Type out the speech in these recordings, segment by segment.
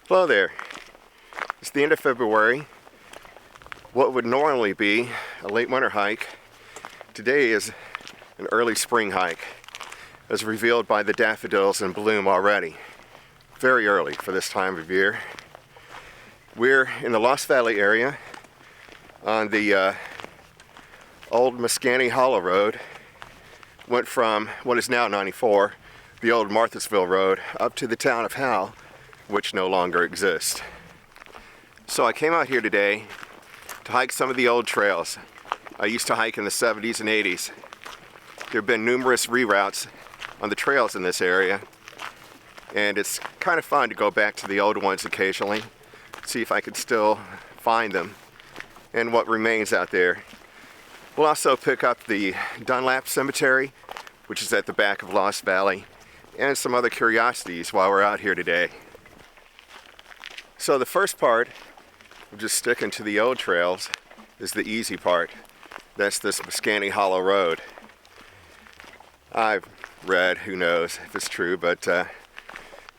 Hello there. It's the end of February. What would normally be a late winter hike, today is an early spring hike, as revealed by the daffodils in bloom already. Very early for this time of year. We're in the Lost Valley area on the old Muscany Hollow Road. Went from what is now 94, the old Marthasville Road, up to the town of Howell, which no longer exists. So I came out here today to hike some of the old trails I used to hike in the 70s and 80s. There have been numerous reroutes on the trails in this area, and it's kind of fun to go back to the old ones occasionally, see if I could still find them and what remains out there. We'll also pick up the Dunlap Cemetery, which is at the back of Lost Valley, and some other curiosities while we're out here today. So the first part, of just sticking to the old trails, is the easy part. That's this Muscany Hollow Road. I've read, who knows if it's true, but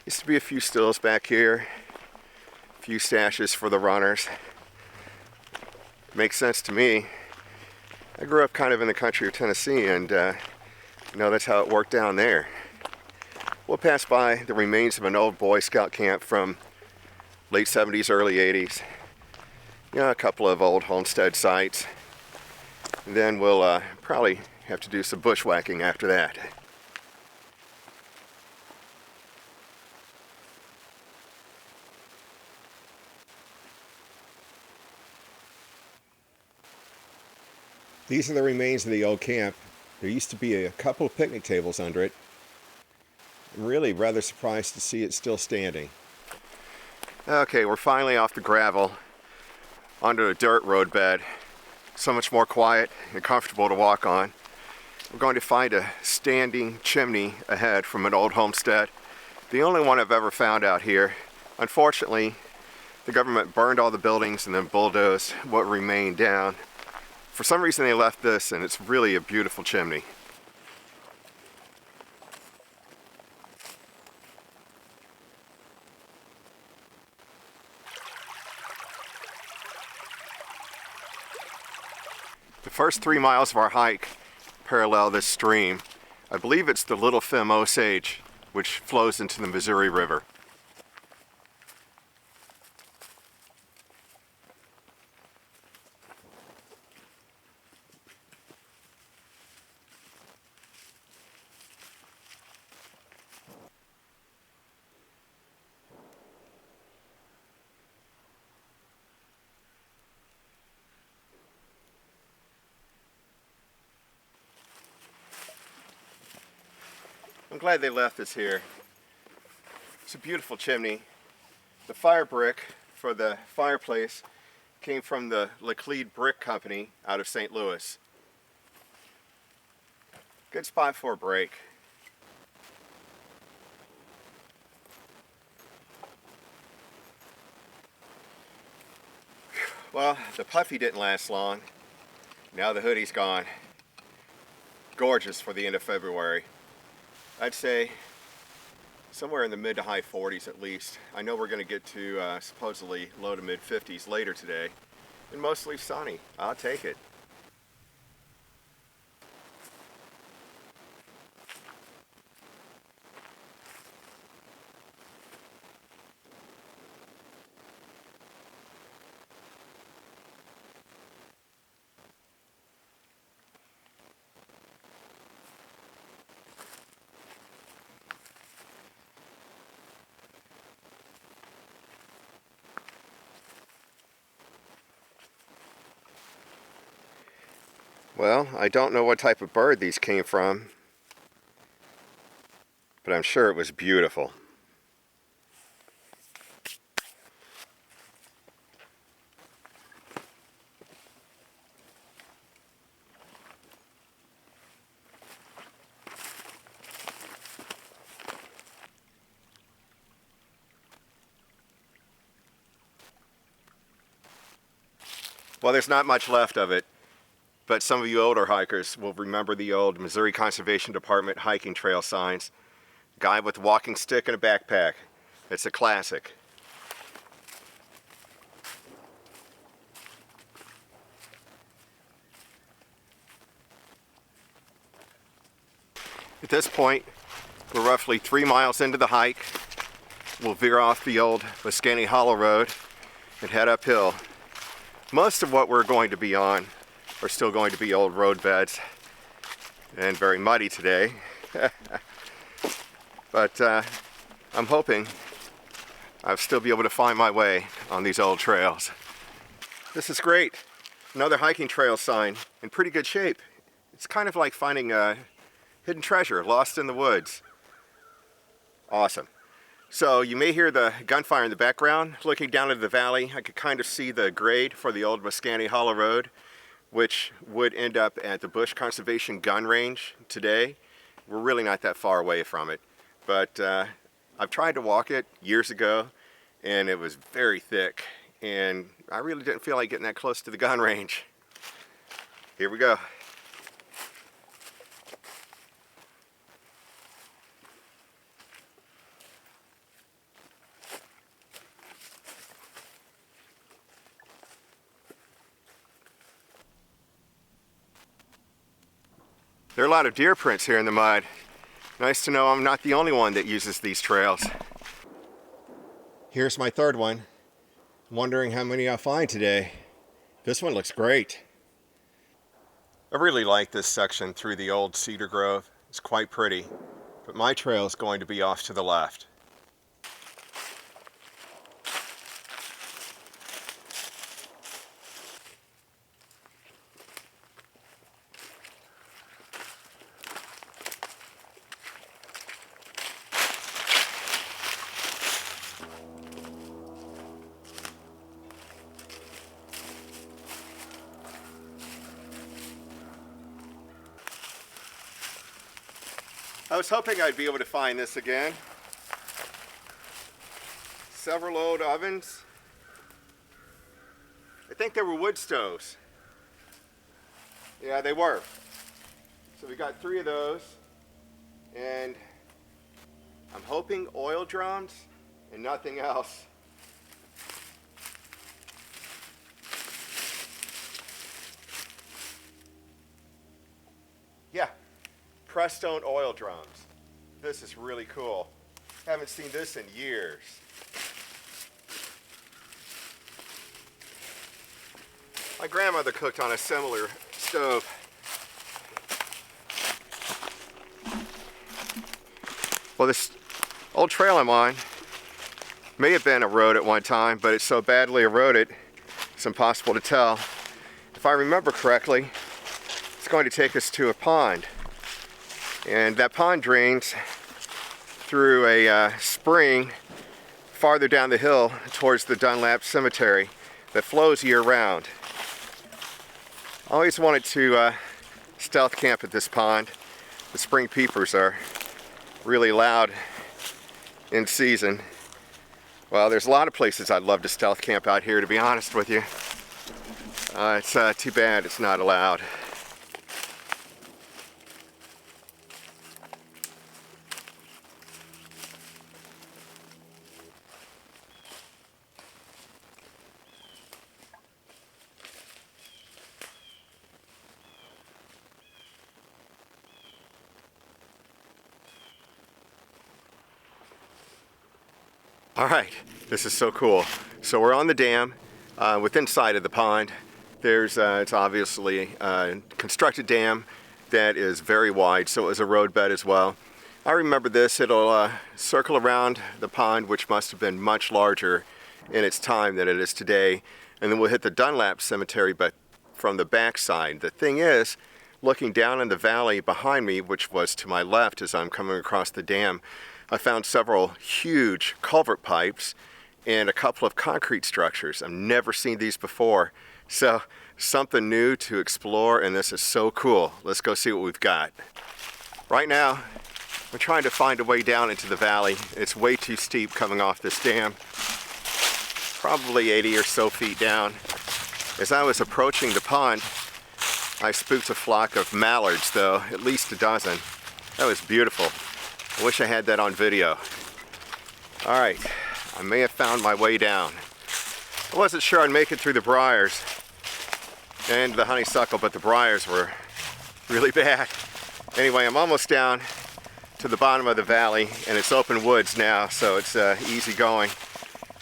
used to be a few stills back here, a few stashes for the runners. Makes sense to me. I grew up kind of in the country of Tennessee, and that's how it worked down there. We'll pass by the remains of an old Boy Scout camp from late 70s, early 80s. A couple of old homestead sites. And then we'll probably have to do some bushwhacking after that. These are the remains of the old camp. There used to be a couple of picnic tables under it. I'm really rather surprised to see it still standing. Okay, we're finally off the gravel onto a dirt road bed. So much more quiet and comfortable to walk on. We're going to find a standing chimney ahead from an old homestead. The only one I've ever found out here. Unfortunately, the government burned all the buildings and then bulldozed what remained down. For some reason they left this, and it's really a beautiful chimney. The first 3 miles of our hike parallel this stream. I believe it's the Little Femme Osage, which flows into the Missouri River. I'm glad they left this here. It's a beautiful chimney. The fire brick for the fireplace came from the Laclede Brick Company out of St. Louis. Good spot for a break. Well, the puffy didn't last long. Now the hoodie's gone. Gorgeous for the end of February. I'd say somewhere in the mid to high 40s at least. I know we're going to get to supposedly low to mid 50s later today, and mostly sunny. I'll take it. Well, I don't know what type of bird these came from, but I'm sure it was beautiful. Well, there's not much left of it. But some of you older hikers will remember the old Missouri Conservation Department hiking trail signs. Guy with a walking stick and a backpack. It's a classic. At this point, we're roughly 3 miles into the hike. We'll veer off the old Muscany Hollow Road and head uphill. Most of what we're going to be on are still going to be old road beds and very muddy today. But I'm hoping I'll still be able to find my way on these old trails. This is great. Another hiking trail sign in pretty good shape. It's kind of like finding a hidden treasure lost in the woods. Awesome. So you may hear the gunfire in the background. Looking down into the valley, I could kind of see the grade for the old Muscany Hollow Road, which would end up at the Bush Conservation gun range today. We're really not that far away from it, but I've tried to walk it years ago and it was very thick and I really didn't feel like getting that close to the gun range. Here we go. There are a lot of deer prints here in the mud. Nice to know I'm not the only one that uses these trails. Here's my third one. I'm wondering how many I'll find today. This one looks great. I really like this section through the old cedar grove. It's quite pretty, but my trail is going to be off to the left. I was hoping I'd be able to find this again. Several old ovens. I think they were wood stoves. Yeah, they were. So we got 3 of those. And I'm hoping oil drums and nothing else. Yeah. Pressed stone oil drums. This is really cool. Haven't seen this in years. My grandmother cooked on a similar stove. Well, this old trail I'm on may have been a road at one time, but it's so badly eroded, it's impossible to tell. If I remember correctly, it's going to take us to a pond. And that pond drains through a spring farther down the hill towards the Dunlap Cemetery that flows year-round. I always wanted to stealth camp at this pond. The spring peepers are really loud in season. Well, there's a lot of places I'd love to stealth camp out here, to be honest with you. It's too bad it's not allowed. All right, this is so cool. So we're on the dam, within sight of the pond. It's obviously a constructed dam that is very wide, so it was a road bed as well. I remember this. It'll circle around the pond, which must have been much larger in its time than it is today, and then we'll hit the Dunlap Cemetery, but from the back side. The thing is, looking down in the valley behind me, which was to my left as I'm coming across the dam, I found several huge culvert pipes and a couple of concrete structures. I've never seen these before. So something new to explore, and this is so cool. Let's go see what we've got. Right now, we're trying to find a way down into the valley. It's way too steep coming off this dam. Probably 80 or so feet down. As I was approaching the pond, I spooked a flock of mallards, though, at least a dozen. That was beautiful. I wish I had that on video. All right, I may have found my way down. I wasn't sure I'd make it through the briars and the honeysuckle, but the briars were really bad. Anyway, I'm almost down. to the bottom of the valley, and it's open woods now, so it's easy going.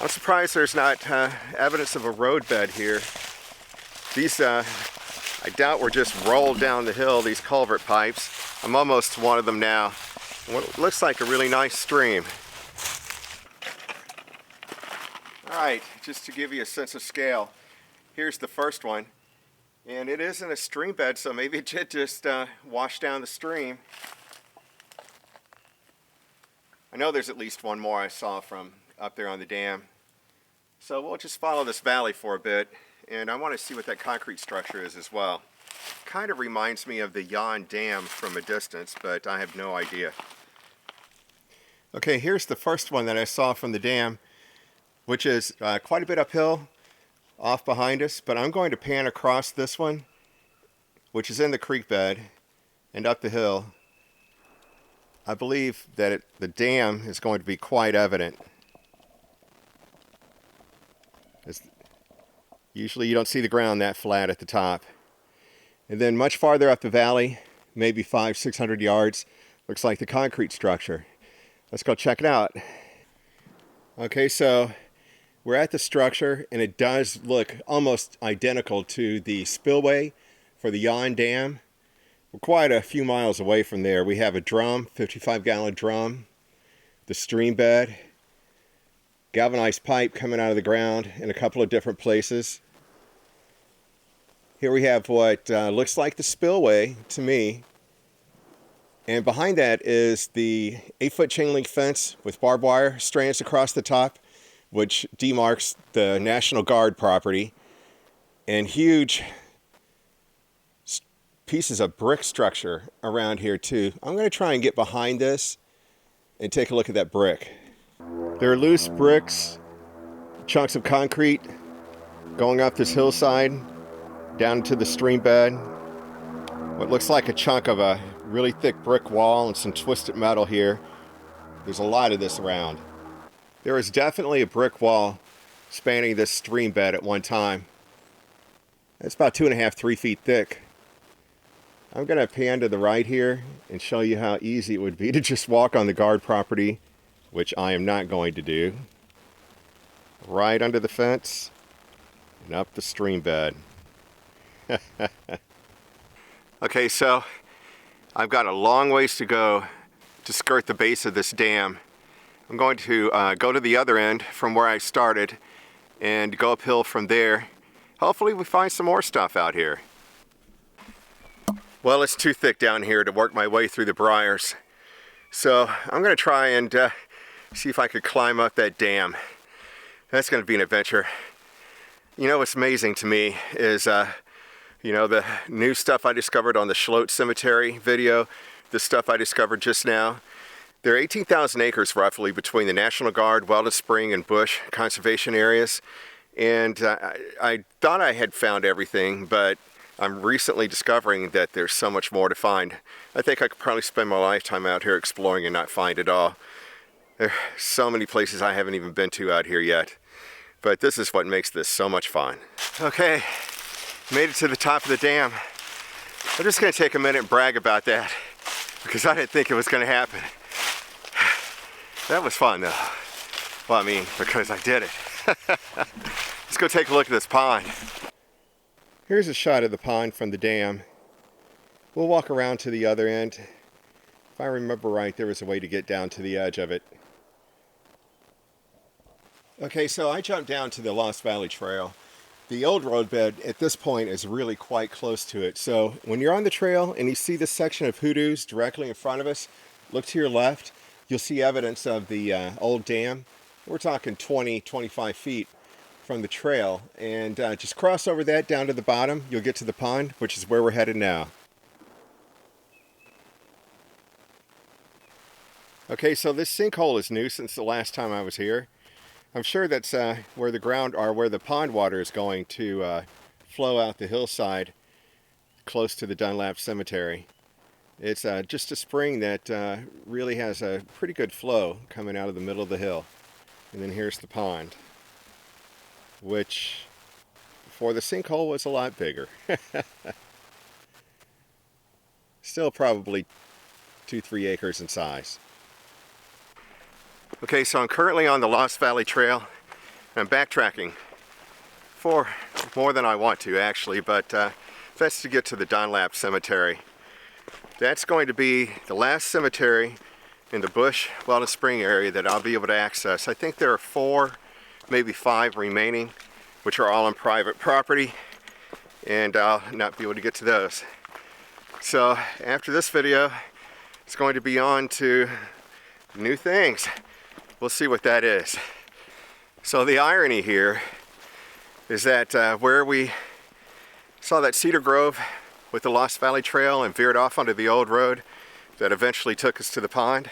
I'm surprised there's not evidence of a roadbed here. These, I doubt were just rolled down the hill, these culvert pipes. I'm almost to one of them now. What looks like a really nice stream. Alright, just to give you a sense of scale, here's the first one. And it isn't a stream bed, so maybe it did just wash down the stream. I know there's at least one more I saw from up there on the dam. So we'll just follow this valley for a bit, and I want to see what that concrete structure is as well. Kind of reminds me of the Yon Dam from a distance, but I have no idea. Okay, here's the first one that I saw from the dam, which is quite a bit uphill off behind us, but I'm going to pan across this one, which is in the creek bed, and up the hill. I believe that the dam is going to be quite evident. Usually you don't see the ground that flat at the top. And then much farther up the valley, maybe 500-600 yards, looks like the concrete structure. Let's go check it out. Okay, so we're at the structure, and it does look almost identical to the spillway for the Yon Dam. We're quite a few miles away from there. We have a drum, 55-gallon drum, the stream bed, galvanized pipe coming out of the ground in a couple of different places. Here we have what looks like the spillway to me. And behind that is the 8-foot chain link fence with barbed wire strands across the top, which demarks the National Guard property, and huge pieces of brick structure around here too. I'm going to try and get behind this and take a look at that brick. There are loose bricks, chunks of concrete going up this hillside down to the stream bed. What looks like a chunk of a really thick brick wall and some twisted metal here. There's a lot of this around. There is definitely a brick wall spanning this stream bed at one time. It's about 2.5, 3 feet thick. I'm going to pan to the right here and show you how easy it would be to just walk on the guard property, which I am not going to do. Right under the fence and up the stream bed. Okay, so I've got a long ways to go to skirt the base of this dam. I'm going to go to the other end from where I started and go uphill from there. Hopefully we find some more stuff out here. Well, it's too thick down here to work my way through the briars. So I'm going to try and see if I could climb up that dam. That's going to be an adventure. You know what's amazing to me is, you know, the new stuff I discovered on the Weldon Cemetery video, the stuff I discovered just now. There are 18,000 acres roughly between the National Guard, Weldon Spring, and Bush conservation areas. And I thought I had found everything, but I'm recently discovering that there's so much more to find. I think I could probably spend my lifetime out here exploring and not find it all. There are so many places I haven't even been to out here yet. But this is what makes this so much fun. Okay, made it to the top of the dam. I'm just going to take a minute and brag about that, because I didn't think it was going to happen. That was fun though. Well, I mean, because I did it. Let's go take a look at this pond. Here's a shot of the pond from the dam. We'll walk around to the other end. If I remember right, there was a way to get down to the edge of it. Okay, so I jumped down to the Lost Valley Trail. The old roadbed at this point is really quite close to it. So when you're on the trail and you see this section of hoodoos directly in front of us, look to your left, you'll see evidence of the old dam. We're talking 20, 25 feet from the trail. And just cross over that down to the bottom, you'll get to the pond, which is where we're headed now. Okay, so this sinkhole is new since the last time I was here. I'm sure that's where the pond water is going to flow out the hillside close to the Dunlap Cemetery. It's just a spring that really has a pretty good flow coming out of the middle of the hill. And then here's the pond, which before the sinkhole was a lot bigger. Still probably 2-3 acres in size. Okay, so I'm currently on the Lost Valley Trail. I'm backtracking for more than I want to actually, but that's to get to the Dunlap Cemetery. That's going to be the last cemetery in the Bush, Weldon Spring area that I'll be able to access. I think there are 4, maybe 5 remaining, which are all on private property, and I'll not be able to get to those. So after this video, it's going to be on to new things. We'll see what that is. So the irony here is that where we saw that cedar grove with the Lost Valley Trail and veered off onto the old road that eventually took us to the pond,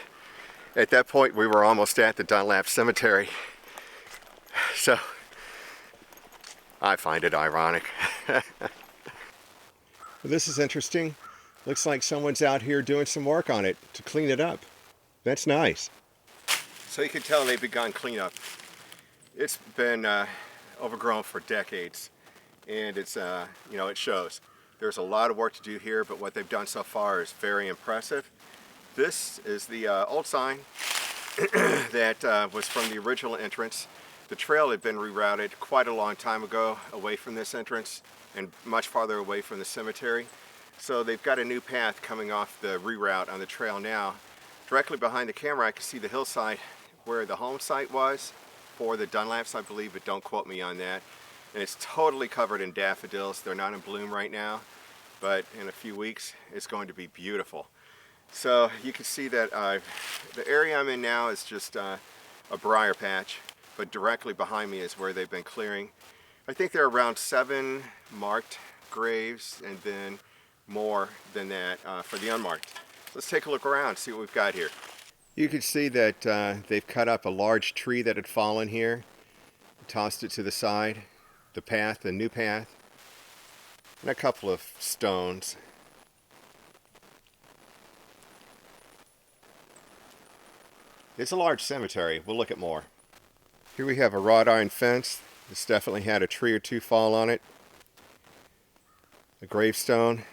at that point we were almost at the Dunlap Cemetery. So I find it ironic. Well, this is interesting. Looks like someone's out here doing some work on it to clean it up. That's nice. So you can tell they've begun cleanup. It's been overgrown for decades, and it's you know, it shows. There's a lot of work to do here, but what they've done so far is very impressive. This is the old sign that was from the original entrance. The trail had been rerouted quite a long time ago away from this entrance and much farther away from the cemetery. So they've got a new path coming off the reroute on the trail now. Directly behind the camera I can see the hillside where the home site was for the Dunlaps, I believe, but don't quote me on that. And it's totally covered in daffodils. They're not in bloom right now, but in a few weeks it's going to be beautiful. So you can see that the area I'm in now is just a briar patch, but directly behind me is where they've been clearing. I think there are around 7 marked graves and then more than that for the unmarked. Let's take a look around, see what we've got here. You can see that they've cut up a large tree that had fallen here, tossed it to the side, the path, the new path, and a couple of stones. It's a large cemetery. We'll look at more. Here we have a wrought iron fence. This definitely had a tree or 2 fall on it. A gravestone.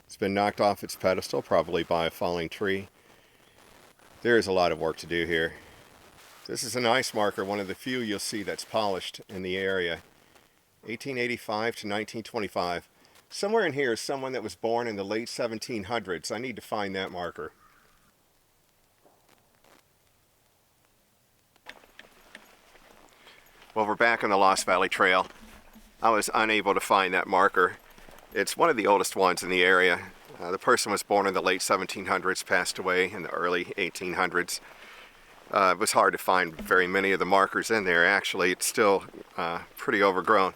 It's been knocked off its pedestal, probably by a falling tree. There is a lot of work to do here. This is an ice marker, one of the few you'll see that's polished in the area. 1885 to 1925. Somewhere in here is someone that was born in the late 1700s. I need to find that marker. Well, we're back on the Lost Valley Trail. I was unable to find that marker. It's one of the oldest ones in the area. The person was born in the late 1700s, passed away in the early 1800s. It was hard to find very many of the markers in there. Actually, it's still pretty overgrown.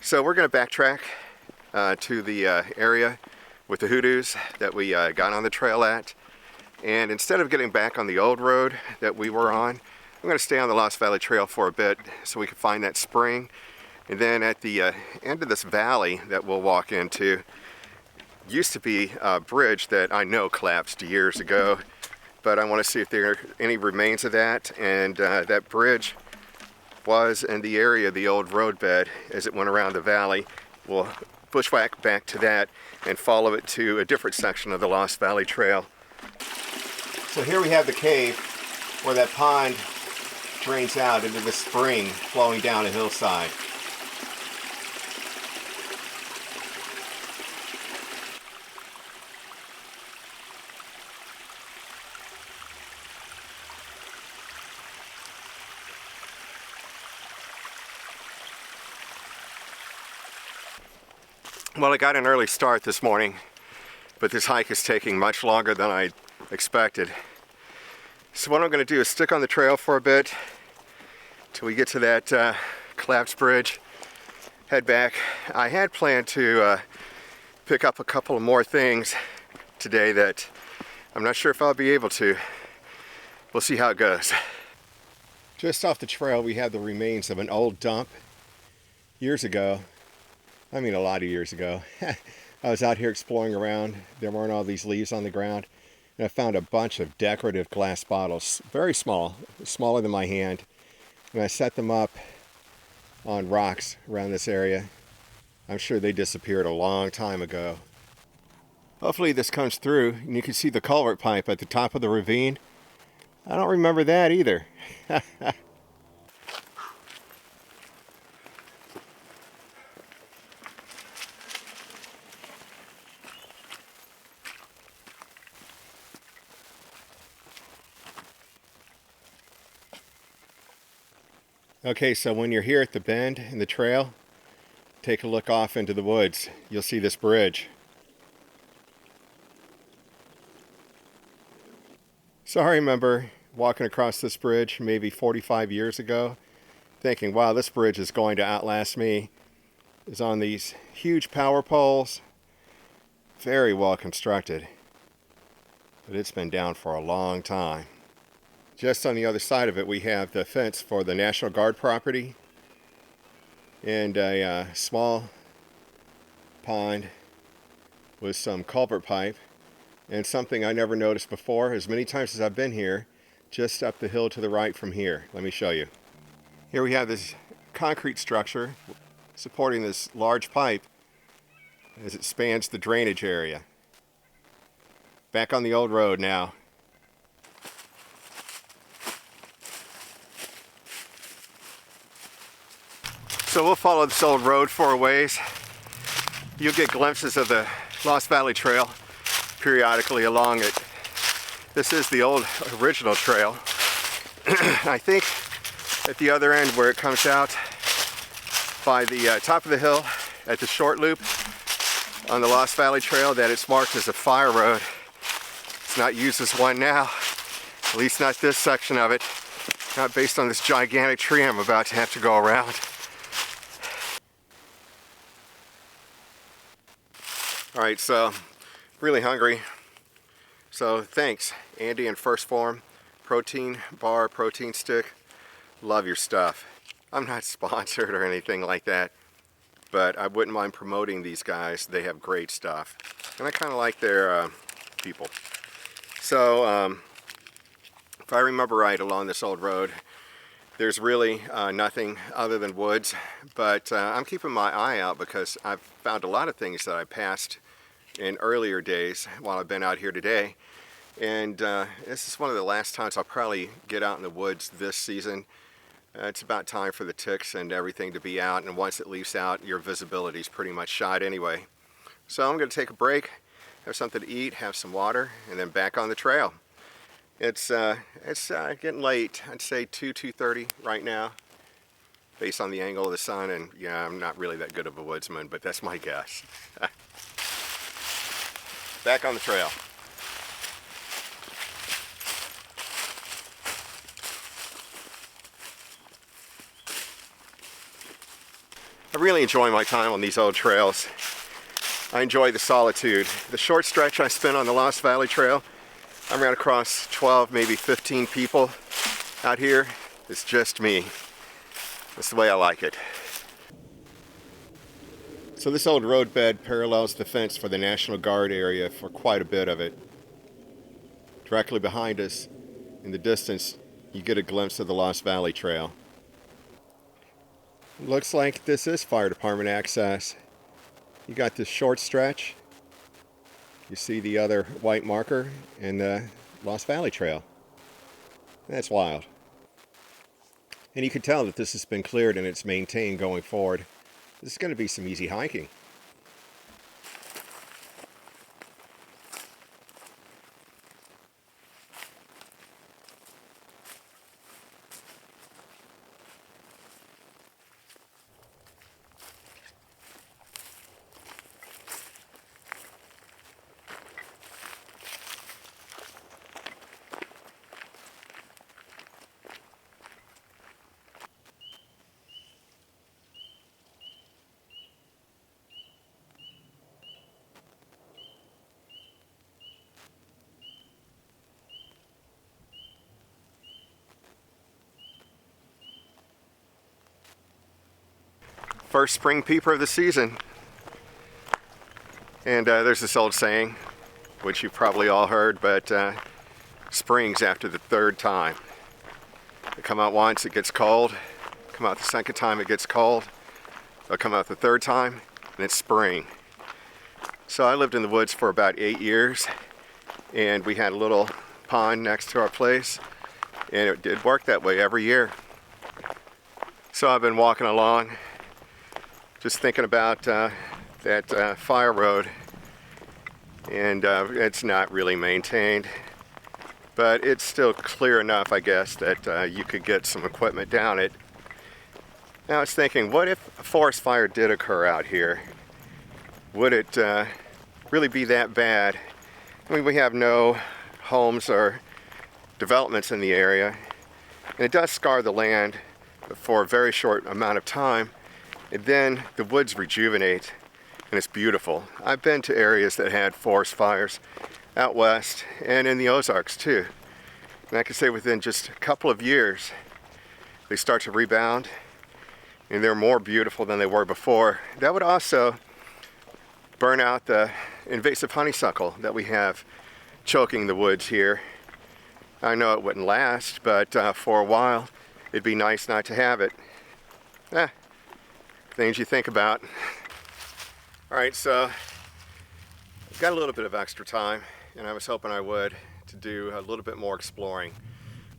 So we're going to backtrack to the area with the hoodoos that we got on the trail at. And instead of getting back on the old road that we were on, I'm going to stay on the Lost Valley Trail for a bit so we can find that spring. And then at the end of this valley that we'll walk into, used to be a bridge that I know collapsed years ago, but I want to see if there are any remains of that. And that bridge was in the area of the old roadbed as it went around the valley. We'll bushwhack back to that and follow it to a different section of the Lost Valley Trail. So here we have the cave where that pond drains out into the spring flowing down a hillside. Well, I got an early start this morning, but this hike is taking much longer than I expected. So what I'm going to do is stick on the trail for a bit till we get to that collapsed bridge, head back. I had planned to pick up a couple of more things today that I'm not sure if I'll be able to. We'll see how it goes. Just off the trail we have the remains of an old dump. Years ago, I mean a lot of years ago, I was out here exploring around. There weren't all these leaves on the ground. And I found a bunch of decorative glass bottles, very small, smaller than my hand. And I set them up on rocks around this area. I'm sure they disappeared a long time ago. Hopefully this comes through and you can see the culvert pipe at the top of the ravine. I don't remember that either. Okay, so when you're here at the bend in the trail, take a look off into the woods. You'll see this bridge. So I remember walking across this bridge maybe 45 years ago, thinking, wow, this bridge is going to outlast me. It's on these huge power poles, very well constructed, but it's been down for a long time. Just on the other side of it, we have the fence for the National Guard property and a small pond with some culvert pipe, and something I never noticed before, as many times as I've been here, just up the hill to the right from here. Let me show you. Here we have this concrete structure supporting this large pipe as it spans the drainage area. Back on the old road now. So we'll follow this old road for a ways. You'll get glimpses of the Lost Valley Trail periodically along it. This is the old original trail. I think at the other end where it comes out by the top of the hill at the short loop on the Lost Valley Trail, that it's marked as a fire road. It's not used as one now, at least not this section of it, not based on this gigantic tree I'm about to have to go around. Alright, so really hungry. So thanks, Andy and First Form protein bar, protein stick. Love your stuff. I'm not sponsored or anything like that, but I wouldn't mind promoting these guys. They have great stuff, and I kind of like their people. So if I remember right, along this old road, there's really nothing other than woods, but I'm keeping my eye out because I've found a lot of things that I passed in earlier days while I've been out here today. And this is one of the last times I'll probably get out in the woods this season. It's about time for the ticks and everything to be out, and once it leaves out, your visibility is pretty much shot anyway. So I'm going to take a break, have something to eat, have some water, and then back on the trail. It's getting late. I'd say 2:30 right now, based on the angle of the sun, and yeah, I'm not really that good of a woodsman, but that's my guess. Back on the trail. I really enjoy my time on these old trails. I enjoy the solitude. The short stretch I spent on the Lost Valley Trail, I ran across 12, maybe 15 people out here. It's just me. That's the way I like it. So this old roadbed parallels the fence for the National Guard area for quite a bit of it. Directly behind us, in the distance, you get a glimpse of the Lost Valley Trail. Looks like this is fire department access. You got this short stretch. You see the other white marker and the Lost Valley Trail. That's wild. And you can tell that this has been cleared and it's maintained going forward. This is going to be some easy hiking. First spring peeper of the season. And there's this old saying, which you've probably all heard, but spring's after the third time. They come out once, it gets cold. Come out the second time, it gets cold. They'll come out the third time, and it's spring. So I lived in the woods for about 8 years, and we had a little pond next to our place, and it did work that way every year. So I've been walking along, just thinking about that fire road, and it's not really maintained, but it's still clear enough, I guess, that you could get some equipment down it. Now I was thinking, what if a forest fire did occur out here? Would it really be that bad? I mean, we have no homes or developments in the area, and it does scar the land for a very short amount of time, and then the woods rejuvenate, and it's beautiful. I've been to areas that had forest fires out west and in the Ozarks too, and I can say within just a couple of years they start to rebound, and they're more beautiful than they were before. That would also burn out the invasive honeysuckle that we have choking the woods here. I know it wouldn't last, but for a while it'd be nice not to have it. Things you think about. Alright, so I've got a little bit of extra time, and I was hoping I would, to do a little bit more exploring.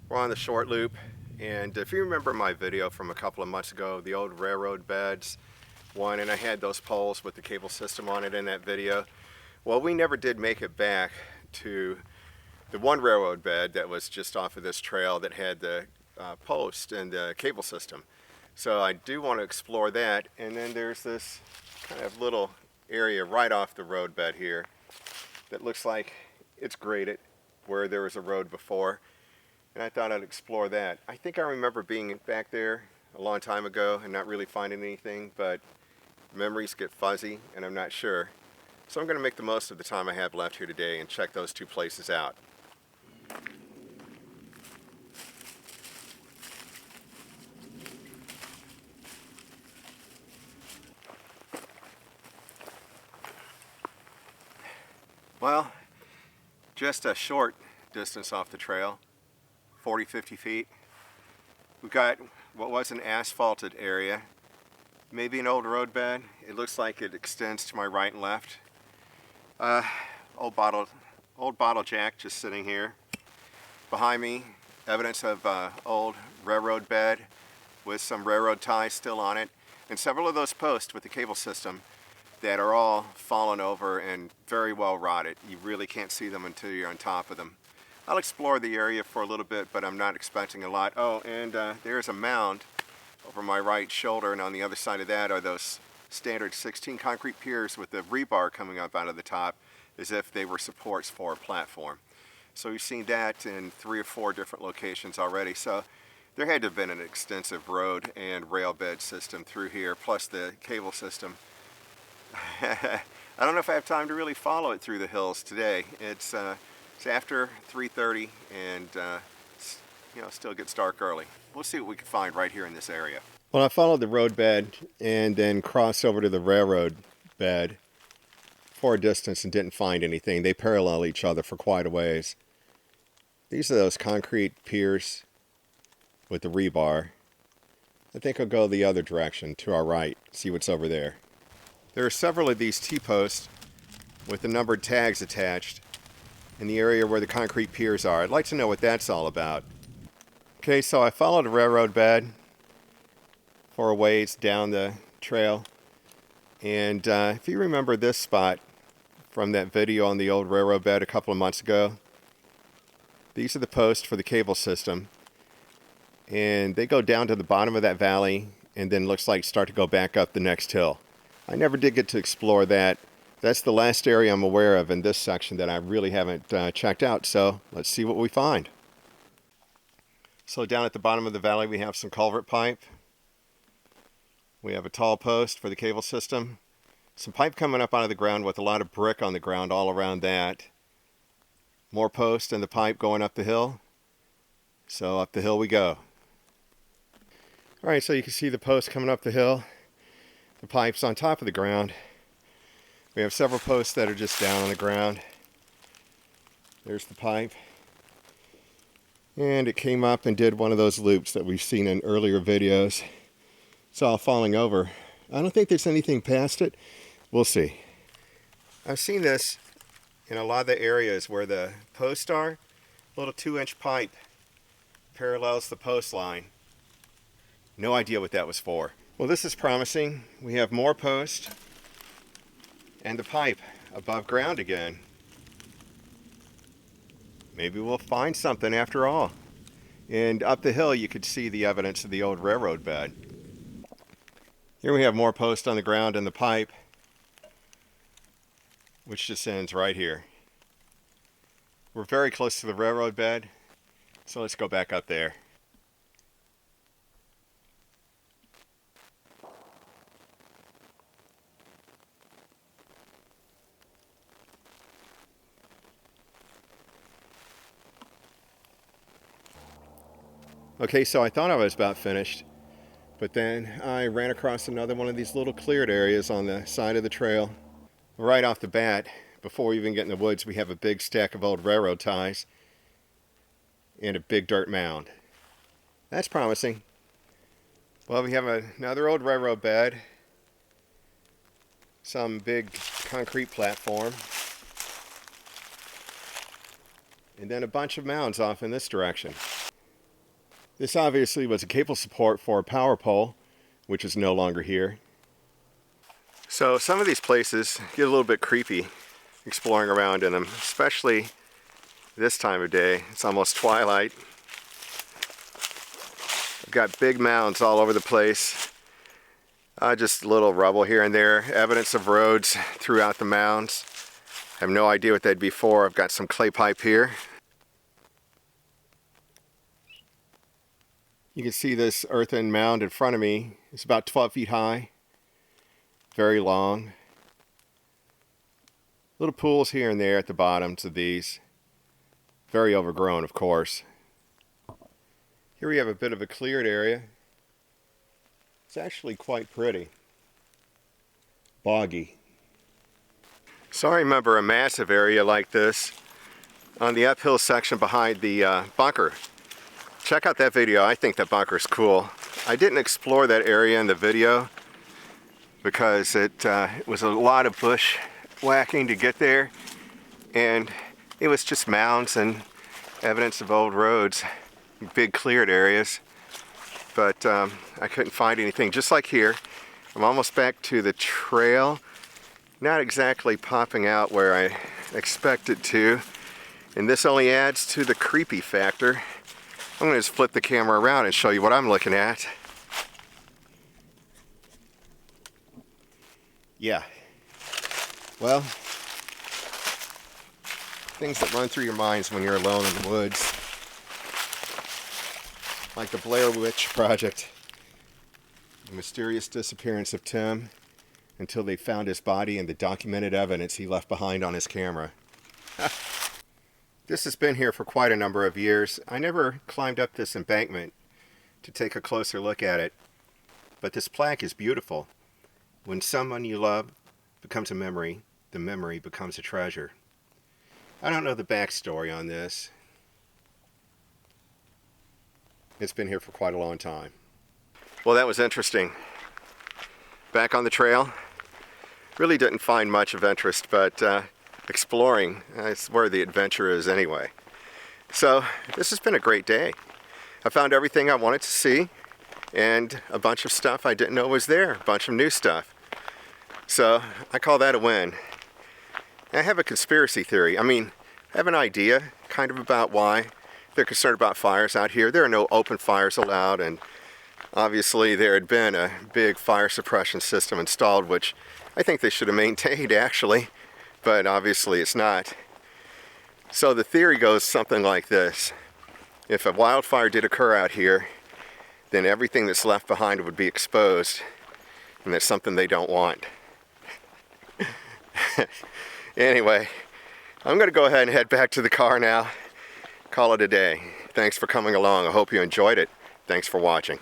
We're on the short loop, and if you remember my video from a couple of months ago, the old railroad beds one, and I had those poles with the cable system on it in that video. Well, we never did make it back to the one railroad bed that was just off of this trail that had the post and the cable system. So I do want to explore that, and then there's this kind of little area right off the road bed here that looks like it's graded where there was a road before, and I thought I'd explore that. I think I remember being back there a long time ago and not really finding anything, but memories get fuzzy and I'm not sure. So I'm going to make the most of the time I have left here today and check those two places out. Well, just a short distance off the trail, 40-50 feet. We've got what was an asphalted area, maybe an old road bed. It looks like it extends to my right and left. Old bottle jack just sitting here. Behind me, evidence of old railroad bed with some railroad ties still on it, and several of those posts with the cable system that are all fallen over and very well rotted. You really can't see them until you're on top of them. I'll explore the area for a little bit, but I'm not expecting a lot. Oh, and there's a mound over my right shoulder, and on the other side of that are those standard 16 concrete piers with the rebar coming up out of the top as if they were supports for a platform. So we've seen that in 3 or 4 different locations already. So there had to have been an extensive road and rail bed system through here, plus the cable system. I don't know if I have time to really follow it through the hills today. It's after 3:30, and you know, still gets dark early. We'll see what we can find right here in this area. Well, I followed the road bed and then crossed over to the railroad bed for a distance and didn't find anything. They parallel each other for quite a ways. These are those concrete piers with the rebar. I think I'll go the other direction to our right, see what's over there. There are several of these T-posts with the numbered tags attached in the area where the concrete piers are. I'd like to know what that's all about. Okay, so I followed a railroad bed for a ways down the trail, and if you remember this spot from that video on the old railroad bed a couple of months ago, these are the posts for the cable system, and they go down to the bottom of that valley and then looks like start to go back up the next hill. I never did get to explore that. That's the last area I'm aware of in this section that I really haven't checked out, so let's see what we find. So down at the bottom of the valley we have some culvert pipe. We have a tall post for the cable system. Some pipe coming up out of the ground with a lot of brick on the ground all around that. More post and the pipe going up the hill. So up the hill we go. Alright, so you can see the post coming up the hill. The pipe's on top of the ground. We have several posts that are just down on the ground. There's the pipe. And it came up and did one of those loops that we've seen in earlier videos. It's all falling over. I don't think there's anything past it. We'll see. I've seen this in a lot of the areas where the posts are. A little 2-inch pipe parallels the post line. No idea what that was for. Well, this is promising. We have more posts and the pipe above ground again. Maybe we'll find something after all. And up the hill you could see the evidence of the old railroad bed. Here we have more posts on the ground and the pipe, which just ends right here. We're very close to the railroad bed, so let's go back up there. Okay, so I thought I was about finished, but then I ran across another one of these little cleared areas on the side of the trail. Right off the bat, before we even get in the woods, we have a big stack of old railroad ties and a big dirt mound. That's promising. Well, we have another old railroad bed, some big concrete platform, and then a bunch of mounds off in this direction. This obviously was a cable support for a power pole, which is no longer here. So some of these places get a little bit creepy exploring around in them, especially this time of day. It's almost twilight. I've got big mounds all over the place. Just a little rubble here and there, evidence of roads throughout the mounds. I have no idea what they'd be for. I've got some clay pipe here. You can see this earthen mound in front of me. It's about 12 feet high, very long. Little pools here and there at the bottoms of these. Very overgrown, of course. Here we have a bit of a cleared area. It's actually quite pretty. Boggy. So I remember a massive area like this on the uphill section behind the bunker. Check out that video. I think that bunker is cool. I didn't explore that area in the video because it was a lot of bushwhacking to get there, and it was just mounds and evidence of old roads, big cleared areas, but I couldn't find anything. Just like here, I'm almost back to the trail, not exactly popping out where I expect it to, and this only adds to the creepy factor. I'm going to just flip the camera around and show you what I'm looking at. Yeah. Well, things that run through your minds when you're alone in the woods. Like the Blair Witch Project. The mysterious disappearance of Tim until they found his body and the documented evidence he left behind on his camera. This has been here for quite a number of years. I never climbed up this embankment to take a closer look at it, but this plaque is beautiful. When someone you love becomes a memory, the memory becomes a treasure. I don't know the backstory on this. It's been here for quite a long time. Well, that was interesting. Back on the trail. Really didn't find much of interest, but exploring is where the adventure is anyway. So this has been a great day. I found everything I wanted to see and a bunch of stuff I didn't know was there, a bunch of new stuff. So I call that a win. I have a conspiracy theory. I have an idea kind of about why they're concerned about fires out here. There are no open fires allowed, and obviously there had been a big fire suppression system installed, which I think they should have maintained actually, but obviously it's not. So the theory goes something like this. If a wildfire did occur out here, then everything that's left behind would be exposed, and that's something they don't want. Anyway, I'm going to go ahead and head back to the car now. Call it a day. Thanks for coming along. I hope you enjoyed it. Thanks for watching.